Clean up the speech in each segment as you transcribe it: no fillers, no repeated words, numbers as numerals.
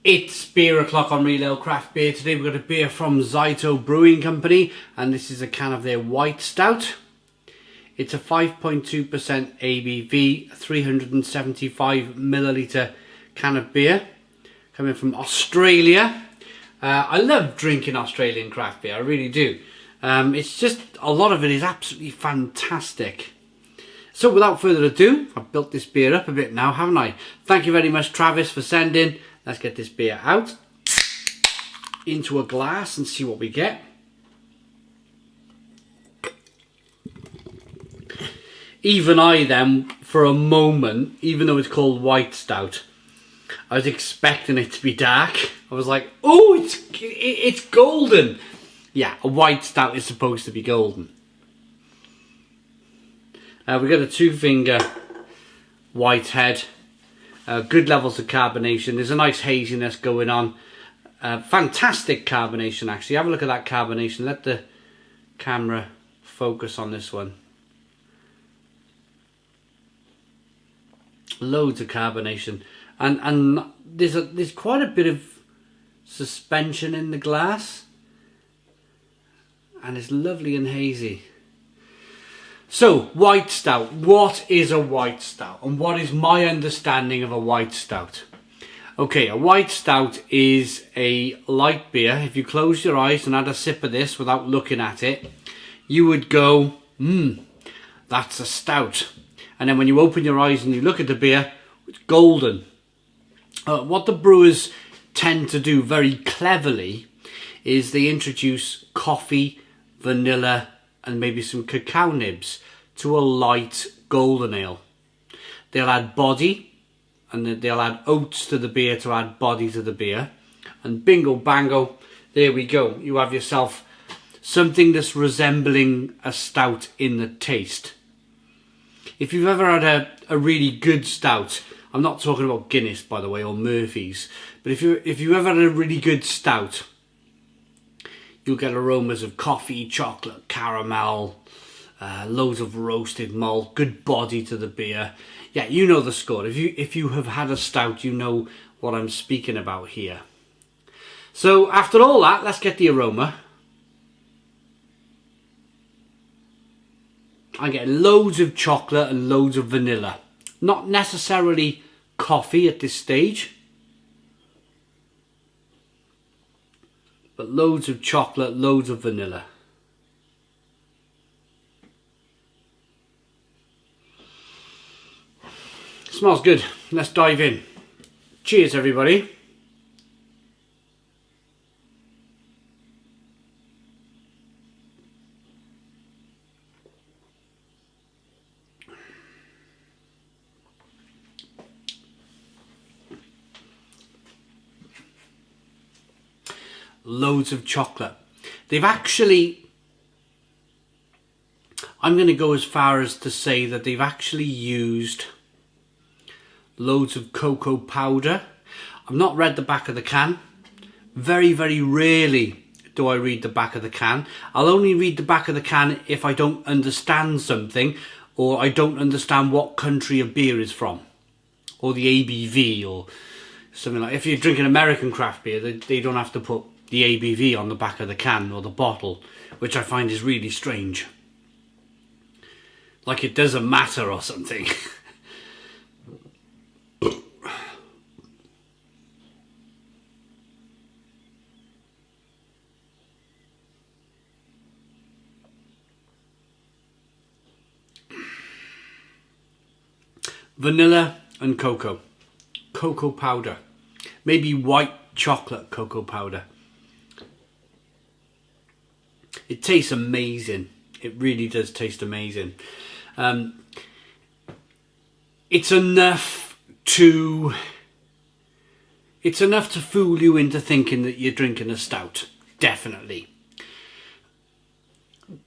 It's beer o'clock on Real Ale Craft Beer. Today we've got a beer from Zytho Brewing Company, and this is a can of their white stout. It's a 5.2% ABV, 375 milliliter can of beer, coming from Australia. I love drinking Australian craft beer, I really do. It's just, a lot of it is absolutely fantastic. So without further ado, I've built this beer up a bit now, haven't I? Thank you very much, Travis, for sending. Let's get this beer out into a glass and see what we get. Even I then, for a moment, even though it's called white stout, I was expecting it to be dark. I was like, oh, it's golden. Yeah, a white stout is supposed to be golden. We've got a 2-finger white head. Good levels of carbonation. There's a nice haziness going on. Fantastic carbonation, actually. Have a look at that carbonation. Let the camera focus on this one. Loads of carbonation, and there's quite a bit of suspension in the glass, and it's lovely and hazy. So, white stout. What is a white stout? And what is my understanding of a white stout? Okay, a white stout is a light beer. If you close your eyes and had a sip of this without looking at it, you would go, that's a stout. And then when you open your eyes and you look at the beer, it's golden. What the brewers tend to do very cleverly is they introduce coffee, vanilla, and maybe some cacao nibs to a light golden ale. They'll add body, and they'll add oats to the beer to add body to the beer. And bingo bango, there we go. You have yourself something that's resembling a stout in the taste. If you've ever had a really good stout, I'm not talking about Guinness, by the way, or Murphy's, but if you ever had a really good stout, you'll get aromas of coffee, chocolate, caramel, loads of roasted malt, good body to the beer. Yeah, you know the score. If you have had a stout, you know what I'm speaking about here. So after all that, let's get the aroma. I get loads of chocolate and loads of vanilla. Not necessarily coffee at this stage, but loads of chocolate, loads of vanilla. Smells good. Let's dive in. Cheers, everybody. Loads of chocolate. They've actually, I'm going to go as far as to say that they've actually used loads of cocoa powder. I've not read the back of the can. Very, very rarely do I read the back of the can. I'll only read the back of the can if I don't understand something, or I don't understand what country a beer is from, or the ABV, or something like. If you're drinking American craft beer, they don't have to put the ABV on the back of the can or the bottle, which I find is really strange. Like it doesn't matter or something. Vanilla and cocoa powder, maybe white chocolate cocoa powder. It tastes amazing. It really does taste amazing. It's enough to fool you into thinking that you're drinking a stout. Definitely.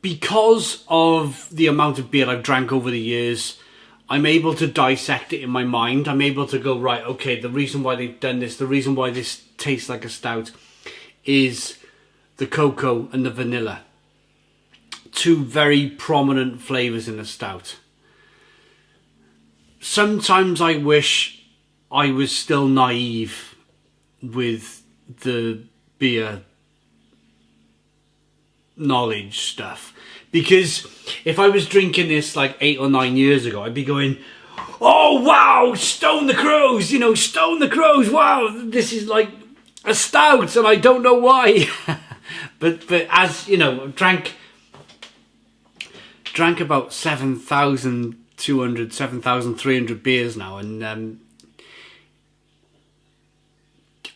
Because of the amount of beer I've drank over the years, I'm able to dissect it in my mind. I'm able to go, right, okay, the reason why they've done this, the reason why this tastes like a stout is the cocoa and the vanilla. Two very prominent flavours in a stout. Sometimes I wish I was still naive with the beer knowledge stuff, because if I was drinking this like 8 or 9 years ago, I'd be going, oh wow, stone the crows, you know, stone the crows, wow, this is like a stout and I don't know why. but as you know, drank about 7,200, 7,300 beers now, and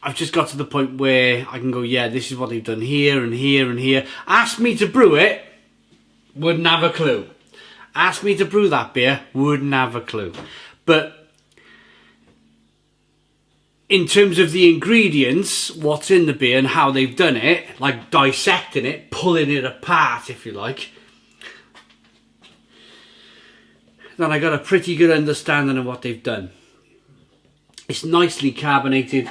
I've just got to the point where I can go, yeah, this is what they've done here and here and here. Ask me to brew it, wouldn't have a clue. Ask me to brew that beer, wouldn't have a clue. But in terms of the ingredients, what's in the beer and how they've done it, like dissecting it, pulling it apart, if you like, then I got a pretty good understanding of what they've done. It's nicely carbonated.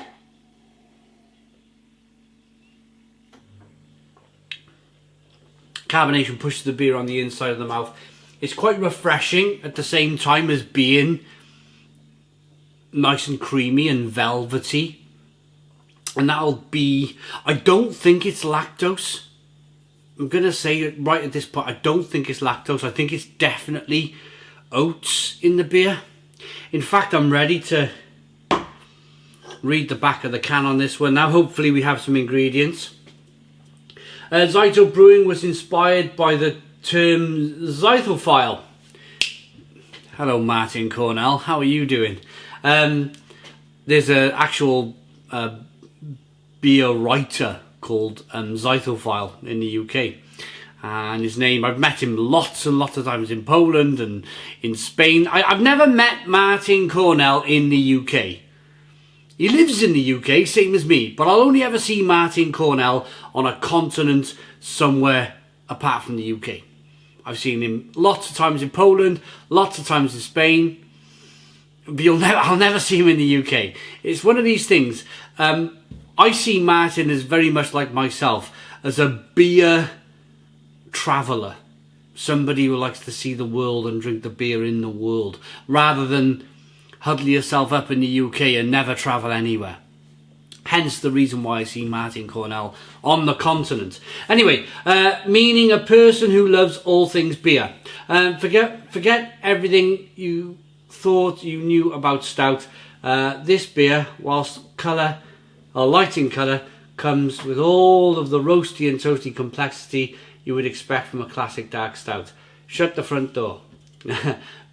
Carbonation pushes the beer on the inside of the mouth. It's quite refreshing at the same time as being nice and creamy and velvety. And that'll be... I don't think it's lactose. I'm going to say it right at this point. I don't think it's lactose. I think it's definitely oats in the beer. In fact, I'm ready to read the back of the can on this one. Now, hopefully we have some ingredients. Zytho Brewing was inspired by the term Zythophile. Hello, Martin Cornell. How are you doing? There's an actual beer writer called Zythophile in the UK. And his name, I've met him lots and lots of times in Poland and in Spain. I've never met Martin Cornell in the UK. He lives in the UK, same as me, but I'll only ever see Martin Cornell on a continent somewhere apart from the UK. I've seen him lots of times in Poland, lots of times in Spain, but I'll never see him in the UK. It's one of these things. I see Martin as very much like myself, as a beer traveller. Somebody who likes to see the world and drink the beer in the world, rather than huddle yourself up in the UK and never travel anywhere. Hence the reason why I see Martin Cornell on the continent. Anyway, meaning a person who loves all things beer. Forget everything you thought you knew about stout. This beer, whilst light in colour, comes with all of the roasty and toasty complexity you would expect from a classic dark stout. Shut the front door.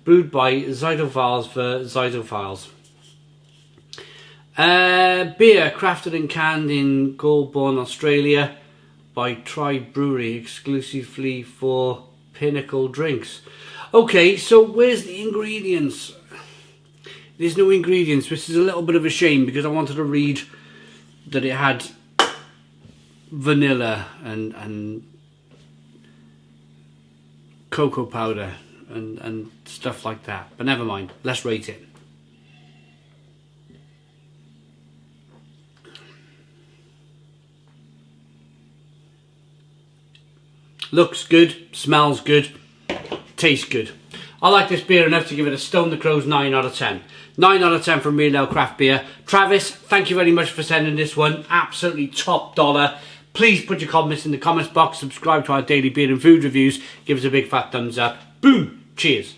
Brewed by Zythophiles for Zythophiles. Beer crafted and canned in Goulburn, Australia by Brewery exclusively for Pinnacle drinks. Okay, so where's the ingredients? There's no ingredients, which is a little bit of a shame because I wanted to read that it had vanilla and cocoa powder and stuff like that, but never mind, let's rate it. Looks good, smells good, tastes good. I like this beer enough to give it a Stone the Crows 9 out of 10. 9 out of 10 from Real Ale Craft Beer. Travis, thank you very much for sending this one. Absolutely top dollar. Please put your comments in the comments box. Subscribe to our daily beer and food reviews. Give us a big fat thumbs up. Boom. Cheers.